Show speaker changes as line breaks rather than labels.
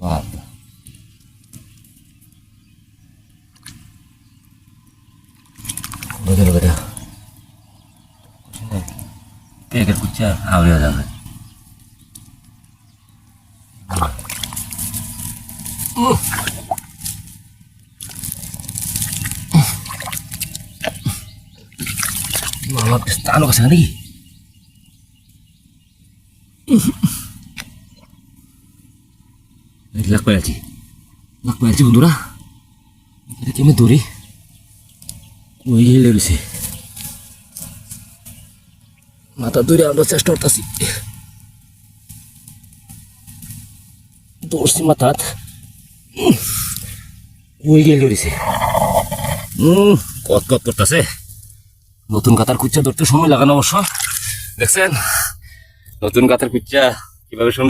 বাবা, betul betul. Kayak kucing, awalnya ada. Mama kesana kesana lagi. Lak pelci bundura. Ini kime duri. ওই গেলে রয়েছে মাথা ধরে আমরা চেষ্টা করতেছি ধরছি মাথাত ওই গেলে রয়েছে কত কত করতেছে নতুন কাতার কুচ্চা ধরতে সময় লাগানো অবশ্য দেখছেন নতুন কাতার কুচ্চা কিভাবে সুন্দর